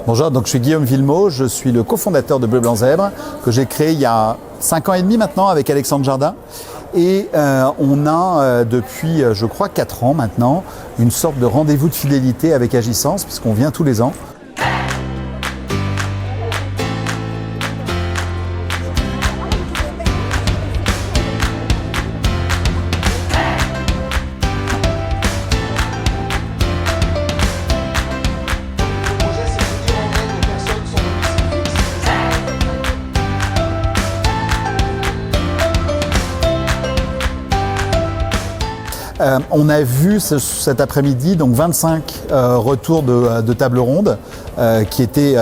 Bonjour, donc je suis Guillaume Villemot, je suis le cofondateur de Bleu Blanc Zèbre que j'ai créé il y a 5 ans et demi maintenant avec Alexandre Jardin. Et on a depuis, je crois, 4 ans maintenant, une sorte de rendez-vous de fidélité avec Agissance, puisqu'on vient tous les ans. On a vu cet après-midi donc 25 retours de table ronde qui étaient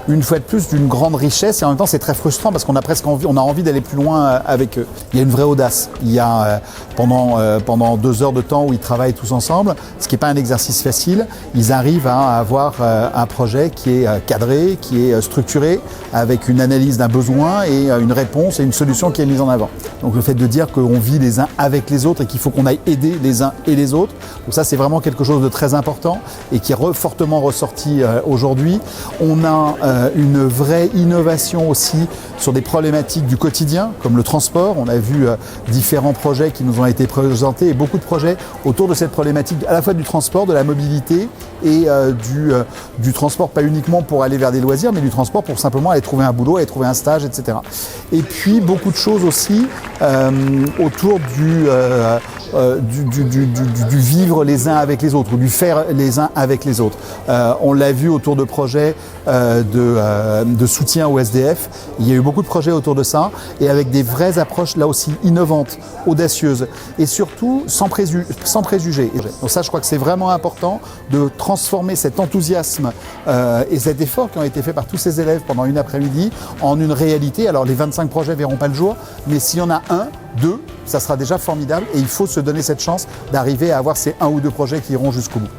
une fois de plus d'une grande richesse, et en même temps c'est très frustrant parce qu'on a presque envie d'aller plus loin avec eux. Il y a une vraie audace. Il y a pendant 2 heures de temps où ils travaillent tous ensemble, ce qui n'est pas un exercice facile. Ils arrivent à avoir un projet qui est cadré, qui est structuré, avec une analyse d'un besoin et une réponse et une solution qui est mise en avant. Donc le fait de dire qu'on vit les uns avec les autres et qu'il faut qu'on aille aider les uns et les autres, donc ça c'est vraiment quelque chose de très important et qui est fortement ressorti aujourd'hui. On a une vraie innovation aussi sur des problématiques du quotidien, comme le transport. On a vu différents projets qui nous ont été présentés et beaucoup de projets autour de cette problématique, à la fois du transport, de la mobilité et du transport, pas uniquement pour aller vers des loisirs, mais du transport pour simplement aller trouver un boulot, aller trouver un stage, etc. Et puis beaucoup de choses aussi autour du vivre les uns avec les autres, ou du faire les uns avec les autres. On l'a vu autour de projets de soutien au SDF. Il y a eu beaucoup de projets autour de ça, et avec des vraies approches là aussi innovantes, audacieuses, et surtout sans préjugés. Donc ça, je crois que c'est vraiment important de transformer cet enthousiasme et cet effort qui ont été faits par tous ces élèves pendant une après-midi en une réalité. Alors les 25 projets verront pas le jour, mais s'il y en a 1, 2, ça sera déjà formidable, et il faut se donner cette chance d'arriver à avoir ces 1 ou 2 projets qui iront jusqu'au bout.